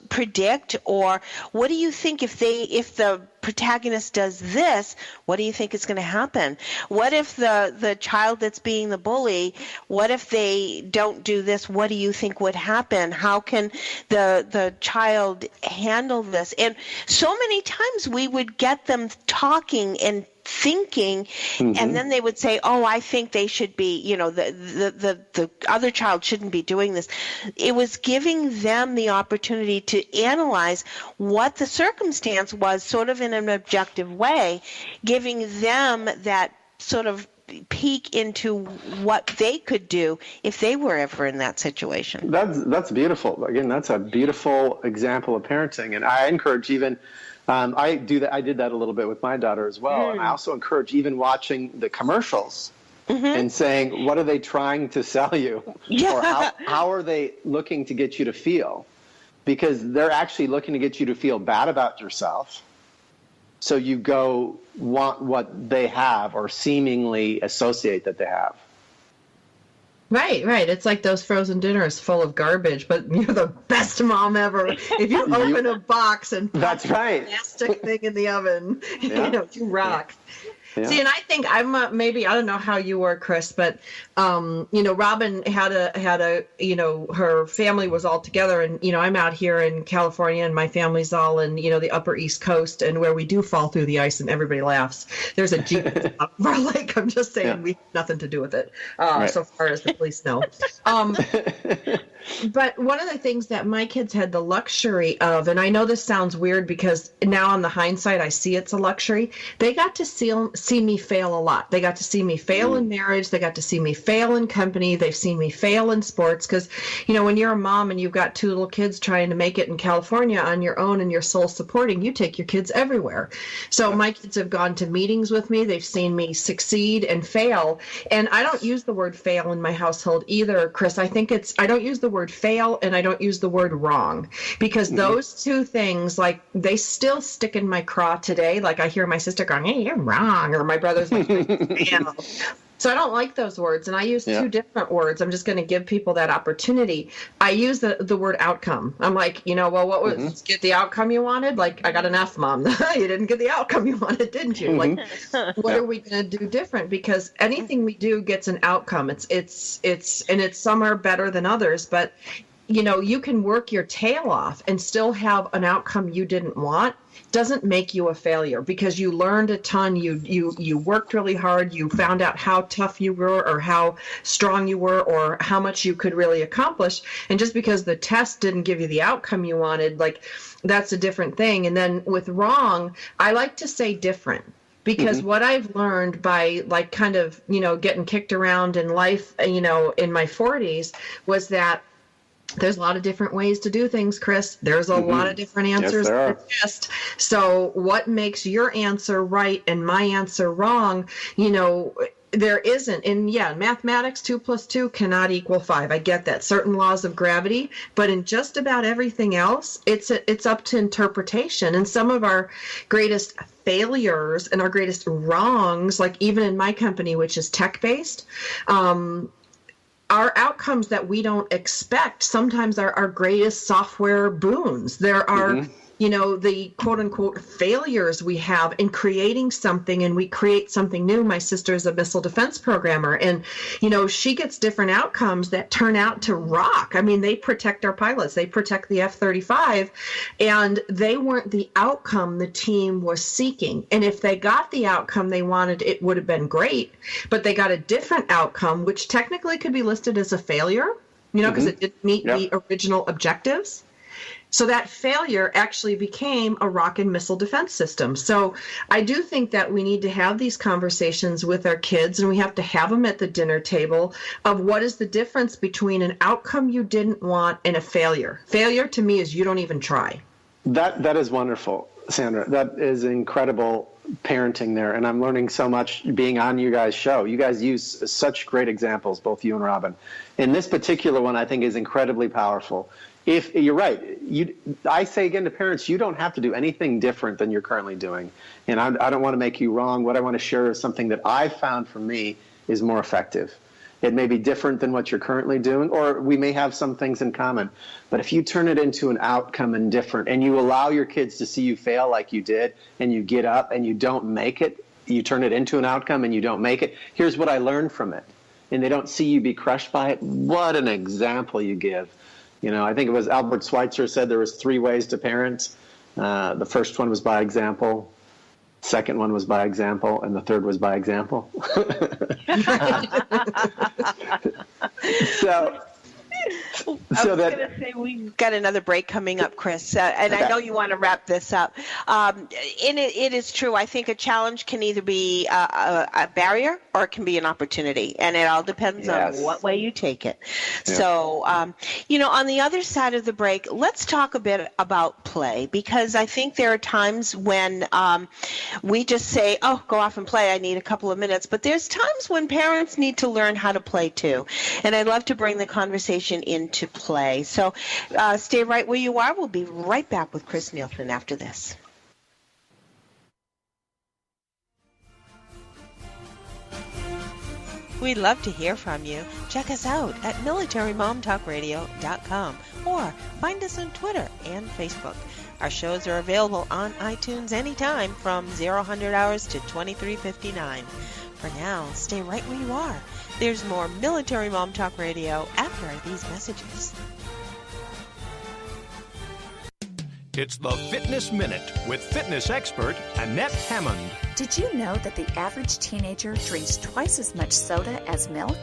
predict, or what do you think if the protagonist does this, what do you think is going to happen? What if the child that's being the bully, what if they don't do this? What do you think would happen? How can the child handle this? And so many times we would get them talking and thinking, and then they would say, oh, I think they should be, the other child shouldn't be doing this. It was giving them the opportunity to analyze what the circumstance was, sort of in an objective way, giving them that sort of peek into what they could do if they were ever in that situation. That's beautiful. Again, that's a beautiful example of parenting, and I encourage even I did that a little bit with my daughter as well. And I also encourage even watching the commercials and saying, what are they trying to sell you? Yeah. Or how are they looking to get you to feel? Because they're actually looking to get you to feel bad about yourself. So you go want what they have or seemingly associate that they have. Right. It's like those frozen dinners full of garbage, but you're the best mom ever. If you open a box and put that's right. a plastic thing in the oven, you rock. Yeah. See, and I think I'm maybe, I don't know how you were, Chris, but Robin had a her family was all together, and I'm out here in California, and my family's all in the Upper East Coast, and where we do fall through the ice and everybody laughs. There's a Jeep up our lake. I'm just saying we have nothing to do with it, so far as the police know. But one of the things that my kids had the luxury of, and I know this sounds weird because now on the hindsight I see it's a luxury, they got to see me fail a lot. They got to see me fail in marriage. They got to see me fail in company. They've seen me fail in sports because, when you're a mom and you've got two little kids trying to make it in California on your own and you're sole supporting, you take your kids everywhere. So my kids have gone to meetings with me. They've seen me succeed and fail. And I don't use the word fail in my household either, Chris. I don't use the word fail and I don't use the word wrong, because those two things, like, they still stick in my craw today. Like, I hear my sister going, hey, you're wrong, or my brother's like, fail. So I don't like those words, and I use two different words. I'm just going to give people that opportunity. I use the word outcome. I'm like, well, what was get the outcome you wanted? Like, I got an F, Mom. You didn't get the outcome you wanted, didn't you? Like, what are we going to do different? Because anything we do gets an outcome. It's some are better than others, but you can work your tail off and still have an outcome you didn't want. Doesn't make you a failure, because you learned a ton. You worked really hard. You found out how tough you were, or how strong you were, or how much you could really accomplish. And just because the test didn't give you the outcome you wanted, like, that's a different thing. And then with wrong, I like to say different. Because what I've learned by, like, kind of, getting kicked around in life, in my 40s, was that there's a lot of different ways to do things, Chris. There's a lot of different answers to the test. So what makes your answer right and my answer wrong, there isn't. And yeah, mathematics, 2 + 2 cannot equal 5. I get that. Certain laws of gravity. But in just about everything else, it's up to interpretation. And some of our greatest failures and our greatest wrongs, like even in my company, which is tech-based, are outcomes that we don't expect. Sometimes are our greatest software boons. There are, the quote unquote failures we have in creating something, and we create something new. My sister is a missile defense programmer, and, she gets different outcomes that turn out to rock. I mean, they protect our pilots. They protect the F-35, and they weren't the outcome the team was seeking. And if they got the outcome they wanted, it would have been great, but they got a different outcome, which technically could be listed as a failure, because it didn't meet the original objectives. So that failure actually became a rocket missile defense system. So I do think that we need to have these conversations with our kids, and we have to have them at the dinner table of what is the difference between an outcome you didn't want and a failure. Failure to me is you don't even try. That is wonderful, Sandra. That is incredible parenting there. And I'm learning so much being on you guys' show. You guys use such great examples, both you and Robin. And this particular one I think is incredibly powerful. If you're right, I say again to parents, you don't have to do anything different than you're currently doing. And I don't want to make you wrong. What I want to share is something that I found for me is more effective. It may be different than what you're currently doing, or we may have some things in common. But if you turn it into an outcome and different, and you allow your kids to see you fail like you did, and you get up and you don't make it, you turn it into an outcome and you don't make it, here's what I learned from it. And they don't see you be crushed by it. What an example you give. I think it was Albert Schweitzer said there was 3 ways to parent. The first one was by example. Second one was by example, and the third was by example. I was going to say we've got another break coming up, Chris, and I know you want to wrap this up. And it is true. I think a challenge can either be a barrier or it can be an opportunity, and it all depends on what way you take it. Yeah. So, on the other side of the break, let's talk a bit about play, because I think there are times when we just say, oh, go off and play. I need a couple of minutes. But there's times when parents need to learn how to play too. And I'd love to bring the conversation into play. So stay right where you are. We'll be right back with Chris Neilson after this. We'd love to hear from you. Check us out at militarymomtalkradio.com or find us on Twitter and Facebook. Our shows are available on iTunes anytime from 0000 hours to 23:59. For now, stay right where you are. There's more Military Mom Talk Radio after these messages. It's the Fitness Minute with fitness expert Annette Hammond. Did you know that the average teenager drinks twice as much soda as milk?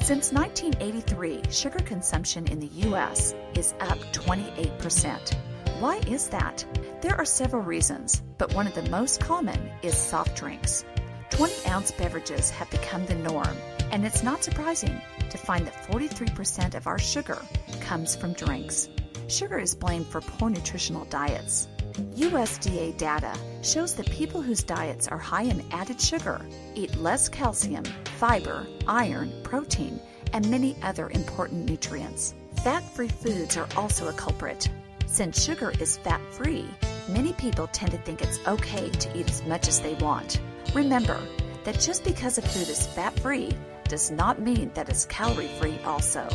Since 1983, sugar consumption in the U.S. is up 28%. Why is that? There are several reasons, but one of the most common is soft drinks. 20-ounce beverages have become the norm, and it's not surprising to find that 43% of our sugar comes from drinks. Sugar is blamed for poor nutritional diets. USDA data shows that people whose diets are high in added sugar eat less calcium, fiber, iron, protein, and many other important nutrients. Fat-free foods are also a culprit. Since sugar is fat-free, many people tend to think it's okay to eat as much as they want. Remember that just because a food is fat-free does not mean that it's calorie-free also.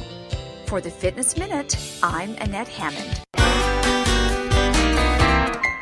For the Fitness Minute, I'm Annette Hammond.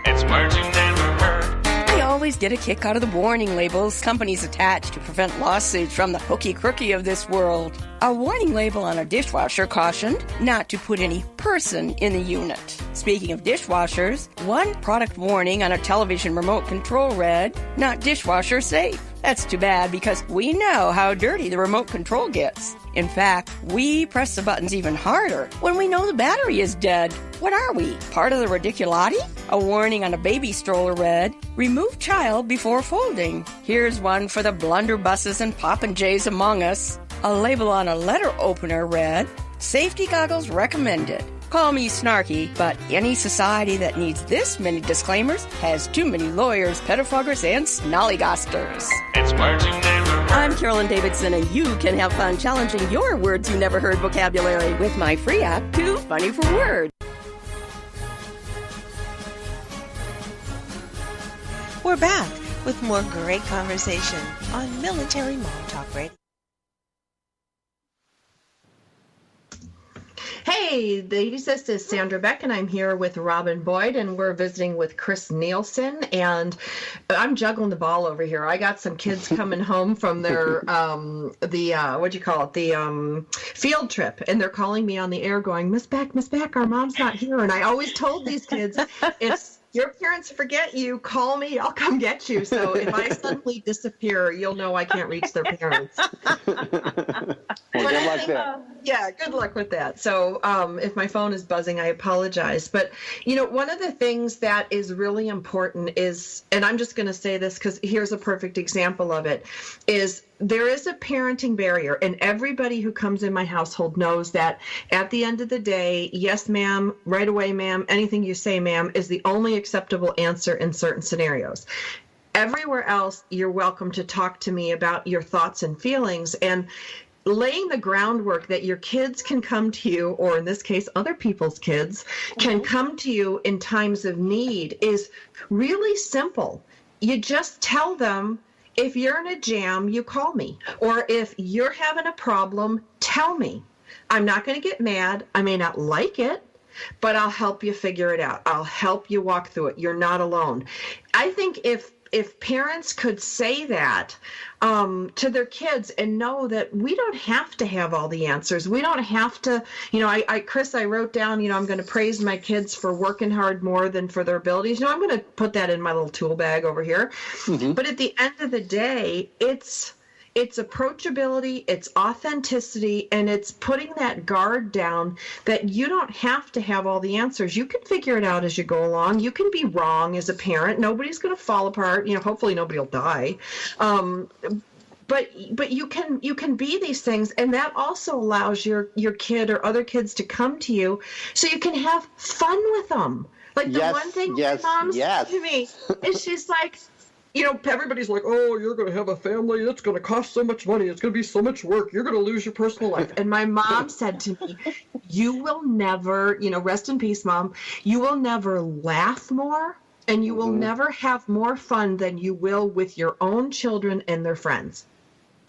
It's merging never heard. I always get a kick out of the warning labels companies attach to prevent lawsuits from the hooky-crooky of this world. A warning label on a dishwasher cautioned not to put any person in the unit. Speaking of dishwashers, one product warning on a television remote control read, "Not dishwasher safe." That's too bad because we know how dirty the remote control gets. In fact, we press the buttons even harder when we know the battery is dead. What are we, part of the ridiculati? A warning on a baby stroller read, "Remove child before folding." Here's one for the blunderbusses and popinjays among us. A label on a letter opener read, "Safety goggles recommended." Call me snarky, but any society that needs this many disclaimers has too many lawyers, pettifoggers, and snollygasters. It's words you never heard. I'm Carolyn Davidson, and you can have fun challenging your words you never heard vocabulary with my free app, Too Funny for Words. We're back with more great conversation on Military Mom Talk Radio. Hey, ladies, this is Sandra Beck, and I'm here with Robin Boyd, and we're visiting with Chris Neilson, and I'm juggling the ball over here. I got some kids coming home from their, field trip, and they're calling me on the air going, Miss Beck, our mom's not here. And I always told these kids, if your parents forget you, call me, I'll come get you. So if I suddenly disappear, you'll know I can't reach their parents. Well, good luck there. Yeah, good luck with that. So if my phone is buzzing, I apologize. But, one of the things that is really important is, and I'm just going to say this because here's a perfect example of it, is there is a parenting barrier, and everybody who comes in my household knows that at the end of the day, yes, ma'am, right away, ma'am, anything you say, ma'am, is the only acceptable answer in certain scenarios. Everywhere else, you're welcome to talk to me about your thoughts and feelings, and laying the groundwork that your kids can come to you, or in this case, other people's kids can come to you in times of need is really simple. You just tell them, if you're in a jam, you call me. Or if you're having a problem, tell me. I'm not going to get mad. I may not like it, but I'll help you figure it out. I'll help you walk through it. You're not alone. I think if parents could say that to their kids and know that we don't have to have all the answers. We don't have to, Chris, I wrote down, I'm going to praise my kids for working hard more than for their abilities. I'm going to put that in my little tool bag over here. Mm-hmm. But at the end of the day, it's approachability, it's authenticity, and it's putting that guard down that you don't have to have all the answers. You can figure it out as you go along. You can be wrong as a parent. Nobody's going to fall apart. Hopefully nobody will die. But you can be these things, and that also allows your kid or other kids to come to you so you can have fun with them. Like the one thing my mom said to me is she's like, everybody's like, oh, you're going to have a family. It's going to cost so much money. It's going to be so much work. You're going to lose your personal life. And my mom said to me, you will never, rest in peace, Mom, you will never laugh more and you will never have more fun than you will with your own children and their friends.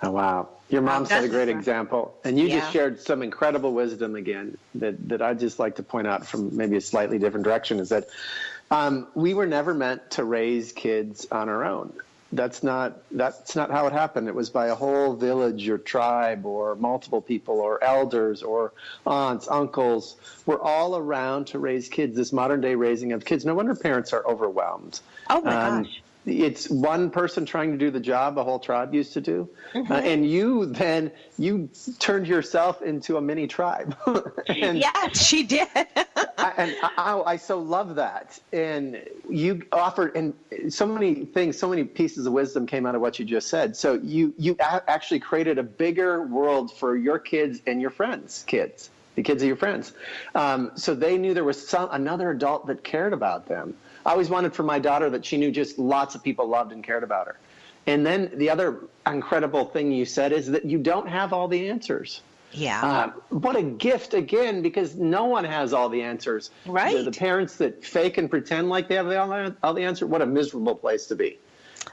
Oh, wow. Your mom set a great example. And you just shared some incredible wisdom again that I'd just like to point out from maybe a slightly different direction is that we were never meant to raise kids on our own. That's not how it happened. It was by a whole village or tribe or multiple people or elders or aunts, uncles. We're all around to raise kids, this modern day raising of kids. No wonder parents are overwhelmed. Oh, my gosh. It's one person trying to do the job a whole tribe used to do. Mm-hmm. And you turned yourself into a mini tribe. Yes, she did. I so love that. And you offered, and so many things, so many pieces of wisdom came out of what you just said. So you actually created a bigger world for your kids and your friends' kids, the kids of your friends. So they knew there was another adult that cared about them. I always wanted for my daughter that she knew just lots of people loved and cared about her. And then the other incredible thing you said is that you don't have all the answers. Yeah. What a gift, again, because no one has all the answers. Right. The parents that fake and pretend like they have all the answers, what a miserable place to be.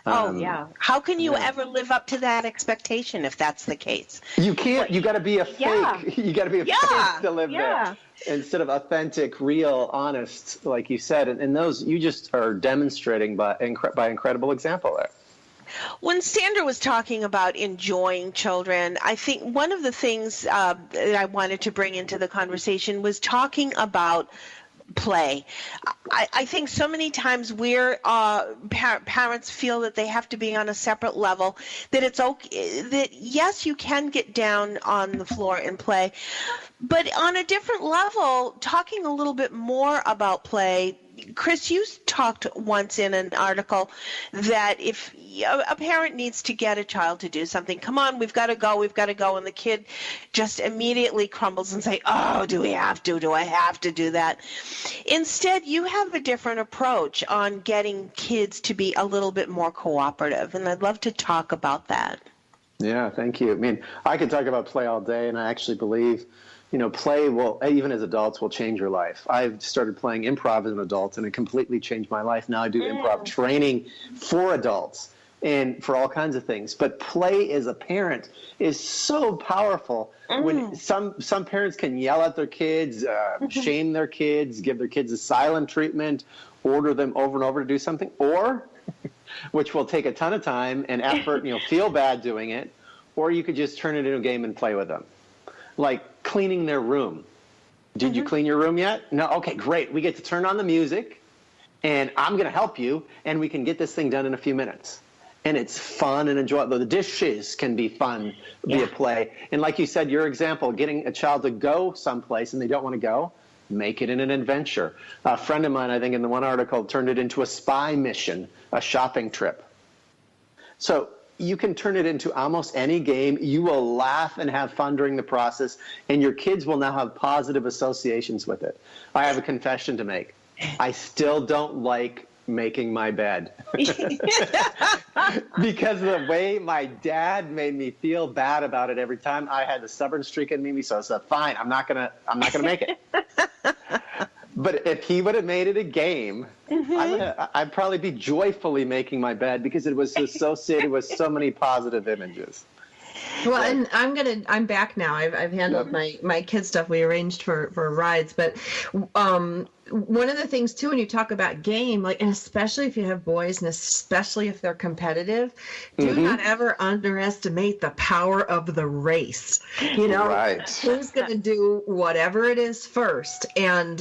Yeah. How can you ever live up to that expectation if that's the case? You can't. You got to be a fake. Yeah. You got to be a fake to live there instead of authentic, real, honest, like you said. And those you just are demonstrating by incredible example there. When Sandra was talking about enjoying children, I think one of the things that I wanted to bring into the conversation was talking about play. I think so many times we're parents feel that they have to be on a separate level, that it's okay, that yes, you can get down on the floor and play, but on a different level, talking a little bit more about play Chris, you talked once in an article that if a parent needs to get a child to do something, come on, we've got to go, and the kid just immediately crumbles and say, oh, do we have to? Do I have to do that? Instead, you have a different approach on getting kids to be a little bit more cooperative, and I'd love to talk about that. Yeah, thank you. I mean, I could talk about play all day, and I actually believe play will, even as adults, will change your life. I've started playing improv as an adult, and it completely changed my life. Now I do improv training for adults and for all kinds of things. But play as a parent is so powerful. When some parents can yell at their kids, shame their kids, give their kids a silent treatment, order them over and over to do something, or, which will take a ton of time and effort, feel bad doing it, or you could just turn it into a game and play with them. Like cleaning their room. Did you clean your room yet? No? Okay, great. We get to turn on the music, and I'm going to help you, and we can get this thing done in a few minutes. And it's fun and enjoyable. The dishes can be fun via play. And like you said, your example, getting a child to go someplace and they don't want to go, make it in an adventure. A friend of mine, I think in the one article, turned it into a spy mission, a shopping trip. So you can turn it into almost any game. You will laugh and have fun during the process, and your kids will now have positive associations with it. I have a confession to make. I still don't like making my bed because of the way my dad made me feel bad about it every time. I had the stubborn streak in me, so I said, fine, I'm not gonna make it. But if he would have made it a game, I'd probably be joyfully making my bed because it was associated with so many positive images. Well, and I'm back now. I've handled my kids' stuff. We arranged for rides, but one of the things too, when you talk about game, like, and especially if you have boys and especially if they're competitive, do not ever underestimate the power of the race. Who's going to do whatever it is first? And,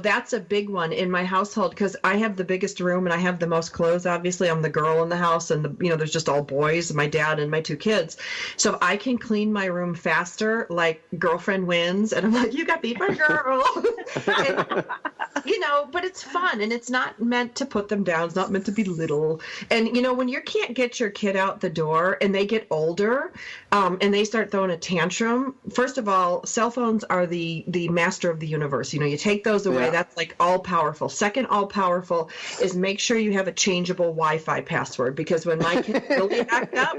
that's a big one in my household because I have the biggest room and I have the most clothes. Obviously, I'm the girl in the house and, there's just all boys, my dad and my two kids. So I can clean my room faster, like girlfriend wins. And I'm like, you got beat by girl. And, but it's fun and it's not meant to put them down. It's not meant to belittle. And, when you can't get your kid out the door and they get older and they start throwing a tantrum, first of all, cell phones are the master of the universe. You take those away. That's like all powerful. Second, all powerful is make sure you have a changeable Wi-Fi password because when my kids really act up,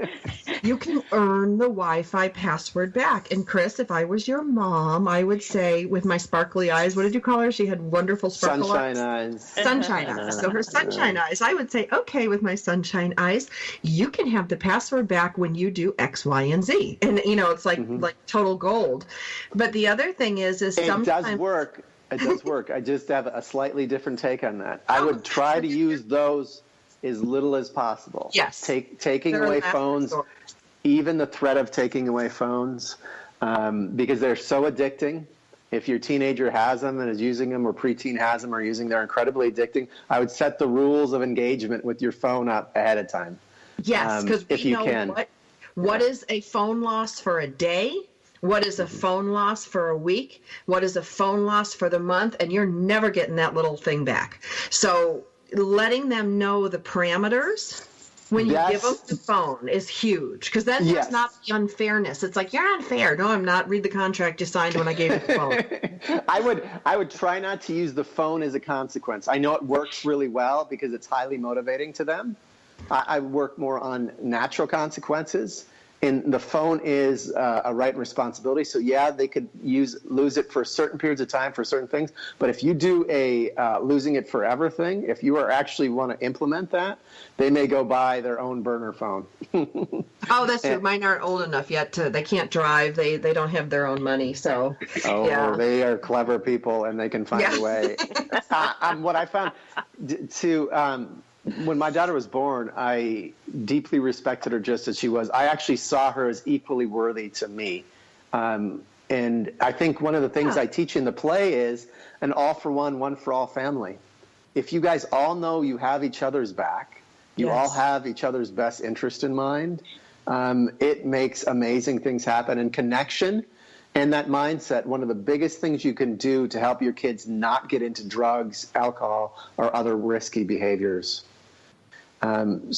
you can earn the Wi-Fi password back. And Chris, if I was your mom, I would say with my sparkly eyes, what did you call her? She had wonderful sparkle eyes. Sunshine eyes. So her sunshine eyes, I would say, okay, with my sunshine eyes, you can have the password back when you do X, Y, and Z. And, it's like total gold. But the other thing is sometimes... It does work. It does work. I just have a slightly different take on that. I would try to use those as little as possible. Yes. Taking away phones, even the threat of taking away phones, because they're so addicting. If your teenager has them and is using them, or preteen has them or using, they're incredibly addicting. I would set the rules of engagement with your phone up ahead of time. Yes, because if you can. What is a phone loss for a day? What is a phone loss for a week? What is a phone loss for the month? And you're never getting that little thing back. So letting them know the parameters when you give them the phone is huge, because then there's not the unfairness. It's like, you're unfair. No, I'm not. Read the contract you signed when I gave you the phone. I would try not to use the phone as a consequence. I know it works really well because it's highly motivating to them. I work more on natural consequences. And the phone is a right and responsibility. So, they could lose it for certain periods of time for certain things. But if you do a losing it forever thing, if you actually want to implement that, they may go buy their own burner phone. Oh, that's true. Mine aren't old enough yet they can't drive. They don't have their own money. So, they are clever people and they can find a way. What I found when my daughter was born, I deeply respected her just as she was. I actually saw her as equally worthy to me. And I think one of the things I teach in the play is an all for one, one for all family. If you guys all know you have each other's back, you all have each other's best interest in mind, it makes amazing things happen. And connection And that mindset, one of the biggest things you can do to help your kids not get into drugs, alcohol, or other risky behaviors. And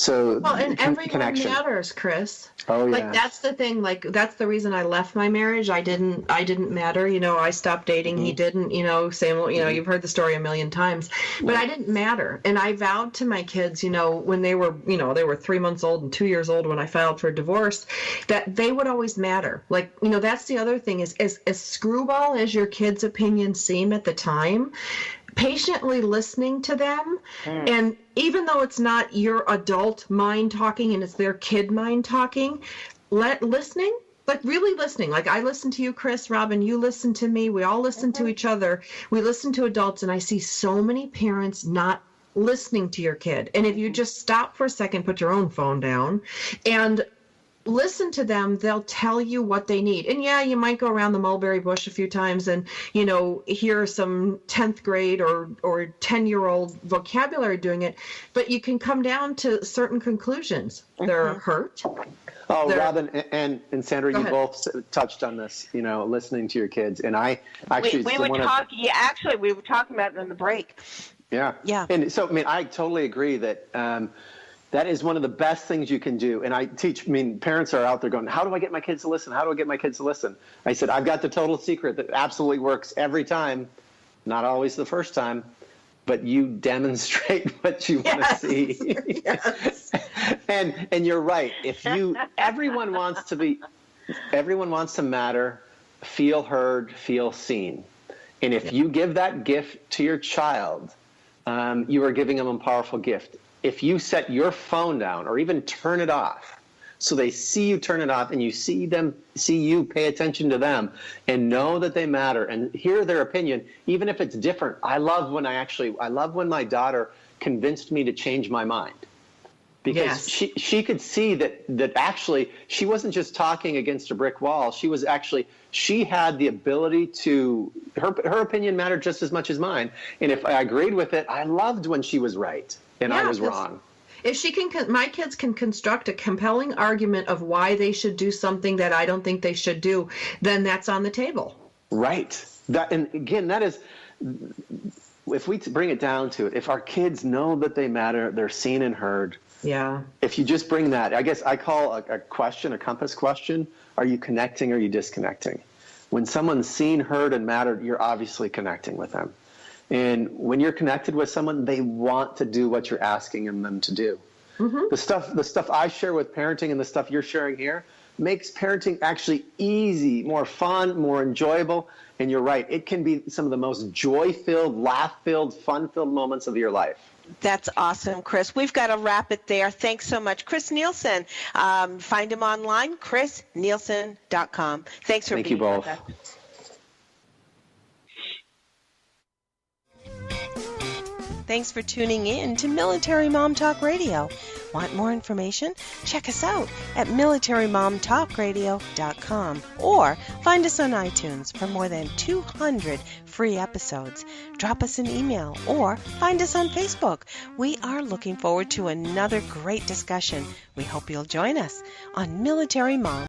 everyone matters, Chris. Oh, yeah. Like, that's the thing. Like, that's the reason I left my marriage. I didn't matter. I stopped dating. He didn't. Same. You've heard the story a million times. But I didn't matter. And I vowed to my kids, when they were, they were 3 months old and 2 years old when I filed for divorce, that they would always matter. Like, that's the other thing is, as screwball as your kids' opinions seem at the time, patiently listening to them, and even though it's not your adult mind talking and it's their kid mind talking, listening, like really listening. Like, I listen to you, Chris, Robin, you listen to me, we all listen to each other, we listen to adults, and I see so many parents not listening to your kid. And if you just stop for a second, put your own phone down, and listen to them, they'll tell you what they need. And yeah, you might go around the mulberry bush a few times and, hear some 10th grade or 10-year-old vocabulary doing it, but you can come down to certain conclusions. They're hurt. Oh, Robin and Sandra, you both touched on this, listening to your kids. And I actually... We were talking about it in the break. Yeah. Yeah. And so, I totally agree that... that is one of the best things you can do. And I teach, parents are out there going, how do I get my kids to listen? How do I get my kids to listen? I said, I've got the total secret that absolutely works every time, not always the first time, but you demonstrate what you want to see. Yes. And you're right. Everyone wants to matter, feel heard, feel seen. And if you give that gift to your child, you are giving them a powerful gift. If you set your phone down or even turn it off, so they see you turn it off and you see you pay attention to them and know that they matter and hear their opinion, even if it's different. I love when my daughter convinced me to change my mind, because she could see that actually she wasn't just talking against a brick wall. She had the ability to, her opinion mattered just as much as mine. And if I agreed with it, I loved when she was right. And I was wrong. If my kids can construct a compelling argument of why they should do something that I don't think they should do, then that's on the table. Right. And again, that is, if we bring it down to it, if our kids know that they matter, they're seen and heard. Yeah. If you just bring that, I guess I call a compass question, are you connecting or are you disconnecting? When someone's seen, heard, and mattered, you're obviously connecting with them. And when you're connected with someone, they want to do what you're asking them to do. Mm-hmm. The stuff I share with parenting and the stuff you're sharing here makes parenting actually easy, more fun, more enjoyable. And you're right, it can be some of the most joy-filled, laugh-filled, fun-filled moments of your life. That's awesome, Chris. We've got to wrap it there. Thanks so much. Chris Neilson. Find him online, chrisneilson.com. Thanks for being with us. Thank you both. Thanks for tuning in to Military Mom Talk Radio. Want more information? Check us out at militarymomtalkradio.com or find us on iTunes for more than 200 free episodes. Drop us an email or find us on Facebook. We are looking forward to another great discussion. We hope you'll join us on Military Mom